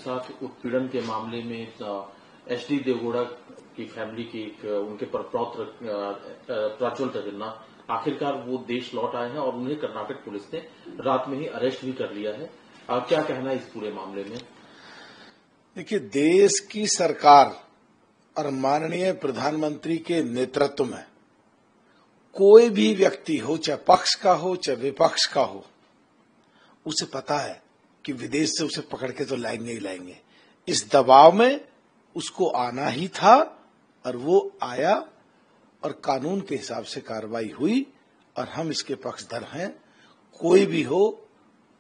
साथ उत्पीड़न के मामले में एचडी देवगौड़ा की फैमिली की उनके पर प्राचुल तजन्ना, आखिरकार वो देश लौट आए हैं और उन्हें कर्नाटक पुलिस ने रात में ही अरेस्ट भी कर लिया है। क्या कहना है इस पूरे मामले में? देखिए, देश की सरकार और माननीय प्रधानमंत्री के नेतृत्व में कोई भी व्यक्ति हो, चाहे पक्ष का हो चाहे विपक्ष का हो, उसे पता है कि विदेश से उसे पकड़ के तो लाएंगे ही लाएंगे। इस दबाव में उसको आना ही था और वो आया और कानून के हिसाब से कार्रवाई हुई और हम इसके पक्षधर हैं। कोई भी हो,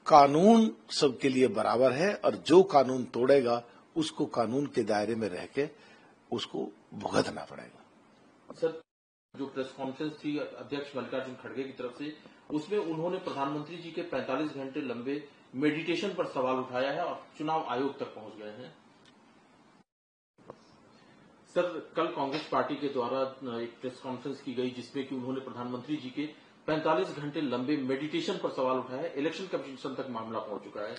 कानून सबके लिए बराबर है और जो कानून तोड़ेगा उसको कानून के दायरे में रह के उसको भुगतना पड़ेगा। सर, जो प्रेस कॉन्फ्रेंस थी अध्यक्ष मल्लिकार्जुन खड़गे की तरफ से, उसमें उन्होंने प्रधानमंत्री जी के 45 घंटे लंबे मेडिटेशन पर सवाल उठाया है और चुनाव आयोग तक पहुंच गए हैं। सर, कल कांग्रेस पार्टी के द्वारा एक प्रेस कॉन्फ्रेंस की गई जिसमें कि उन्होंने प्रधानमंत्री जी के 45 घंटे लंबे मेडिटेशन पर सवाल उठाया है। इलेक्शन कमीशन तक मामला पहुंच चुका है।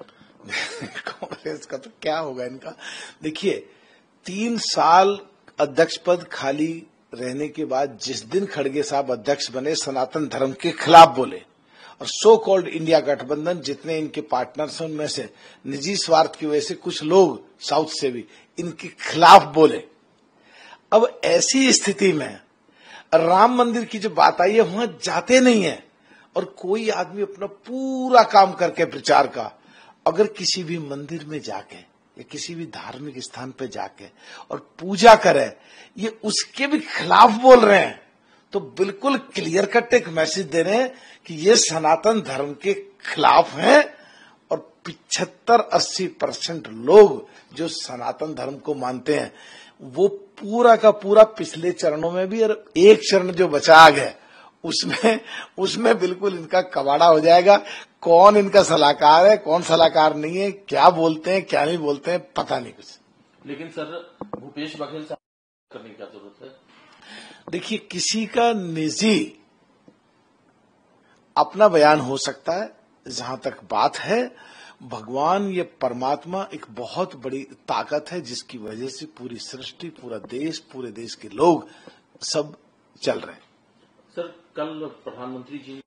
कांग्रेस का तो क्या होगा इनका। देखिए, 3 साल अध्यक्ष पद खाली रहने के बाद जिस दिन खड़गे साहब अध्यक्ष बने, सनातन धर्म के खिलाफ बोले और सो कॉल्ड इंडिया गठबंधन जितने इनके पार्टनर्स हैं उनमें से निजी स्वार्थ की वजह से कुछ लोग साउथ से भी इनके खिलाफ बोले। अब ऐसी स्थिति में राम मंदिर की जो बात आई है वहां जाते नहीं है और कोई आदमी अपना पूरा काम करके प्रचार का अगर किसी भी मंदिर में जाके या किसी भी धार्मिक स्थान पे जाके और पूजा करे, ये उसके भी खिलाफ बोल रहे हैं, तो बिल्कुल क्लियर कट एक मैसेज दे रहे हैं कि ये सनातन धर्म के खिलाफ हैं और 75-80% लोग जो सनातन धर्म को मानते हैं वो पूरा का पूरा पिछले चरणों में भी और एक चरण जो बचा गया उसमें बिल्कुल इनका कबाड़ा हो जाएगा। कौन इनका सलाहकार है, कौन सलाहकार नहीं है, क्या बोलते हैं क्या नहीं बोलते हैं, पता नहीं कुछ। लेकिन सर, भूपेश बघेल से करने की क्या जरूरत है? देखिए, किसी का निजी अपना बयान हो सकता है। जहां तक बात है, भगवान ये परमात्मा एक बहुत बड़ी ताकत है जिसकी वजह से पूरी सृष्टि, पूरा देश, पूरे देश के लोग सब चल रहे हैं। सर, कल प्रधानमंत्री जी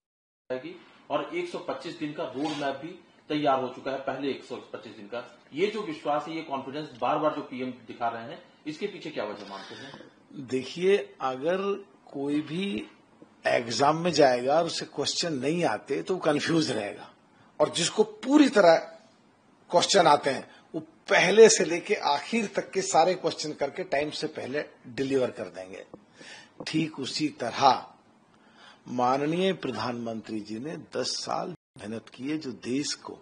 आएगी और 125 दिन का रोड मैप भी तैयार हो चुका है। पहले 125 दिन का ये जो विश्वास है, ये कॉन्फिडेंस बार बार जो पीएम दिखा रहे हैं, इसके पीछे क्या वजह मानते हैं? देखिए, अगर कोई भी एग्जाम में जाएगा और उसे क्वेश्चन नहीं आते तो वो कंफ्यूज रहेगा और जिसको पूरी तरह क्वेश्चन आते हैं वो पहले से लेके आखिर तक के सारे क्वेश्चन करके टाइम से पहले डिलीवर कर देंगे। ठीक उसी तरह माननीय प्रधानमंत्री जी ने 10 साल मेहनत की है, जो देश को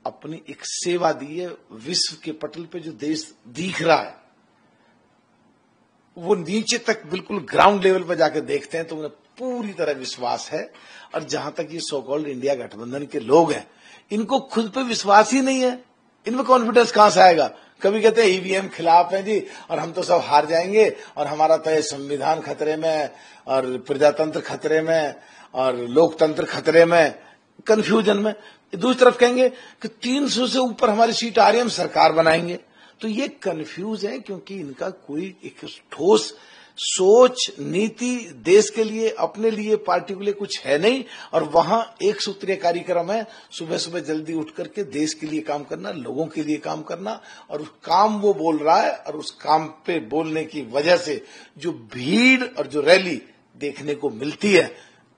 अपनी एक सेवा दी है। विश्व के पटल पे जो देश दिख रहा है वो नीचे तक बिल्कुल ग्राउंड लेवल पर जाकर देखते हैं तो उन्हें पूरी तरह विश्वास है। और जहां तक ये सो कॉल्ड इंडिया गठबंधन के लोग हैं, इनको खुद पे विश्वास ही नहीं है, इनमें कॉन्फिडेंस कहां से आएगा। कभी कहते हैं ईवीएम खिलाफ है जी और हम तो सब हार जाएंगे और हमारा तो संविधान खतरे में और प्रजातंत्र खतरे में और लोकतंत्र खतरे में, कंफ्यूजन में। दूसरी तरफ कहेंगे कि 300 से ऊपर हमारी सीट आ रही है, हम सरकार बनाएंगे। तो ये कंफ्यूज है क्योंकि इनका कोई एक ठोस सोच, नीति देश के लिए, अपने लिए, पार्टी के लिए कुछ है नहीं। और वहां एक सूत्रीय कार्यक्रम है, सुबह सुबह जल्दी उठ करके देश के लिए काम करना, लोगों के लिए काम करना। और उस काम वो बोल रहा है और उस काम पे बोलने की वजह से जो भीड़ और जो रैली देखने को मिलती है,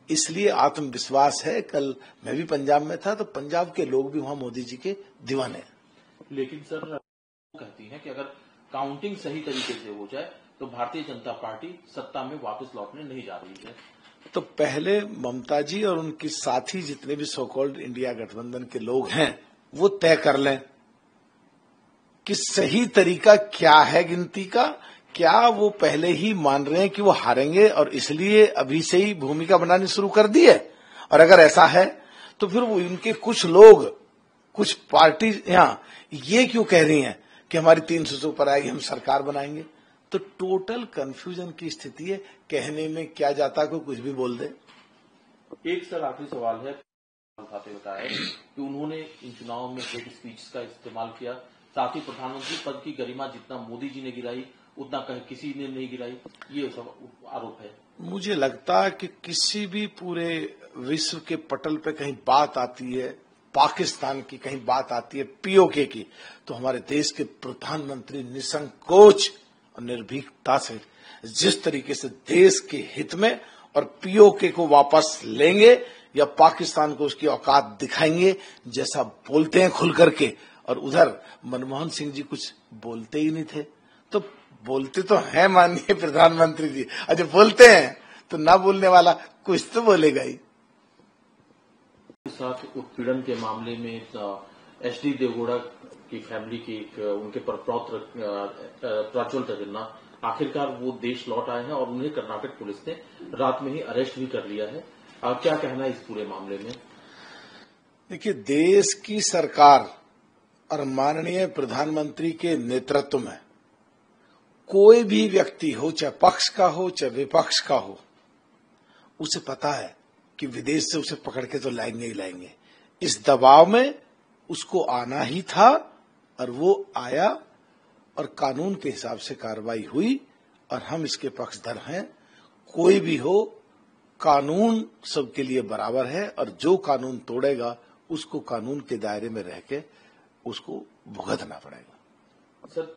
इसलिए आत्मविश्वास है। कल मैं भी पंजाब में था तो पंजाब के लोग भी वहां मोदी जी के दीवाने हैं। लेकिन सर, कहती हैं कि अगर काउंटिंग सही तरीके से हो जाए तो भारतीय जनता पार्टी सत्ता में वापस लौटने नहीं जा रही है। तो पहले ममता जी और उनके साथी जितने भी सो कॉल्ड इंडिया गठबंधन के लोग हैं वो तय कर लें कि सही तरीका क्या है गिनती का। क्या वो पहले ही मान रहे हैं कि वो हारेंगे और इसलिए अभी से ही भूमिका बनानी शुरू कर दी है? और अगर ऐसा है तो फिर वो उनके कुछ लोग, कुछ पार्टी यहां ये क्यों कह रही हैं कि हमारी 300 से ऊपर आएगी, हम सरकार बनाएंगे? तो टोटल कंफ्यूजन की स्थिति है। कहने में क्या जाता, कोई कुछ भी बोल दे। एक सर आखिरी सवाल है, उठाते बताया कि उन्होंने इन चुनावों में हेट स्पीच का इस्तेमाल किया, साथ ही प्रधानमंत्री पद की गरिमा जितना मोदी जी ने गिराई उतना कहीं किसी ने नहीं गिराई, ये सब आरोप है। मुझे लगता है कि किसी भी पूरे विश्व के पटल पे कहीं बात आती है पाकिस्तान की, कहीं बात आती है पीओके की, तो हमारे देश के प्रधानमंत्री निसंकोच और निर्भीकता से जिस तरीके से देश के हित में और पीओके को वापस लेंगे या पाकिस्तान को उसकी औकात दिखाएंगे, जैसा बोलते हैं खुल करके। और उधर मनमोहन सिंह जी कुछ बोलते ही नहीं थे, तो बोलते तो हैं माननीय प्रधानमंत्री जी, अच्छा बोलते हैं तो ना बोलने वाला कुछ तो बोलेगा ही। साथ उत्पीड़न के मामले में एचडी देवगौड़ा की फैमिली की उनके परपौत्र प्रज्वल तगन्ना आखिरकार वो देश लौट आए हैं और उन्हें कर्नाटक पुलिस ने रात में ही अरेस्ट भी कर लिया है। क्या कहना है इस पूरे मामले में? देखिए, देश की सरकार और माननीय प्रधानमंत्री के नेतृत्व में कोई भी व्यक्ति हो, चाहे पक्ष का हो चाहे विपक्ष का हो, उसे पता है कि विदेश से उसे पकड़ के तो लाएंगे ही लाएंगे। इस दबाव में उसको आना ही था और वो आया और कानून के हिसाब से कार्रवाई हुई और हम इसके पक्षधर हैं। कोई भी हो, कानून सबके लिए बराबर है और जो कानून तोड़ेगा उसको कानून के दायरे में रह के उसको भुगतना पड़ेगा। सर,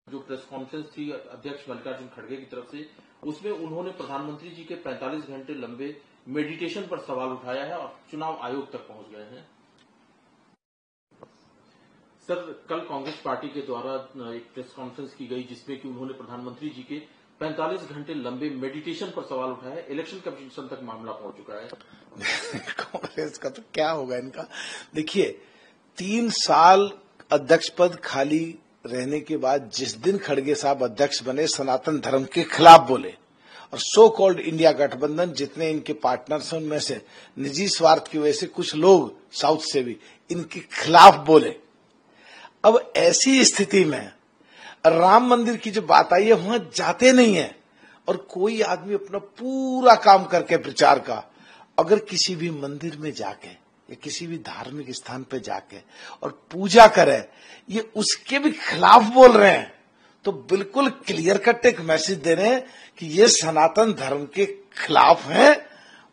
जो प्रेस कॉन्फ्रेंस थी अध्यक्ष मल्लिकार्जुन खड़गे की तरफ से, उसमें उन्होंने प्रधानमंत्री जी के 45 घंटे लंबे मेडिटेशन पर सवाल उठाया है और चुनाव आयोग तक पहुंच गए हैं। सर, कल कांग्रेस पार्टी के द्वारा एक प्रेस कॉन्फ्रेंस की गई जिसमें कि उन्होंने प्रधानमंत्री जी के 45 घंटे लंबे मेडिटेशन पर सवाल उठाया है। इलेक्शन कमीशन तक मामला पहुंच चुका है। कांग्रेस का तो क्या होगा इनका। देखिए, 3 साल अध्यक्ष पद खाली रहने के बाद जिस दिन खड़गे साहब अध्यक्ष बने, सनातन धर्म के खिलाफ बोले और सो कॉल्ड इंडिया गठबंधन जितने इनके पार्टनर्स हैं उनमें से निजी स्वार्थ की वजह से कुछ लोग साउथ से भी इनके खिलाफ बोले। अब ऐसी स्थिति में राम मंदिर की जो बात आई है वहां जाते नहीं है और कोई आदमी अपना पूरा काम करके प्रचार का अगर किसी भी मंदिर में जाके या किसी भी धार्मिक स्थान पे जाके और पूजा करे, ये उसके भी खिलाफ बोल रहे हैं, तो बिल्कुल क्लियर कट एक मैसेज दे रहे हैं कि ये सनातन धर्म के खिलाफ हैं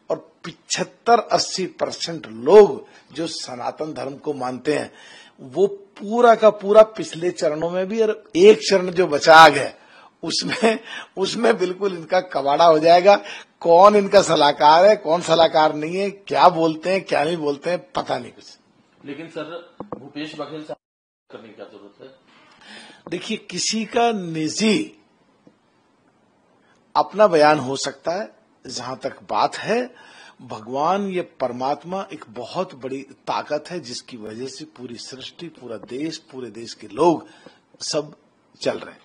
और 75-80% लोग जो सनातन धर्म को मानते हैं वो पूरा का पूरा पिछले चरणों में भी और एक चरण जो बचा गया उसमें बिल्कुल इनका कबाड़ा हो जाएगा। कौन इनका सलाहकार है, कौन सलाहकार नहीं है, क्या बोलते हैं क्या नहीं बोलते हैं, पता नहीं कुछ। लेकिन सर, भूपेश बघेल से करने की क्या जरूरत है? देखिए, किसी का निजी अपना बयान हो सकता है। जहां तक बात है, भगवान ये परमात्मा एक बहुत बड़ी ताकत है जिसकी वजह से पूरी सृष्टि, पूरा देश, पूरे देश के लोग सब चल रहे हैं।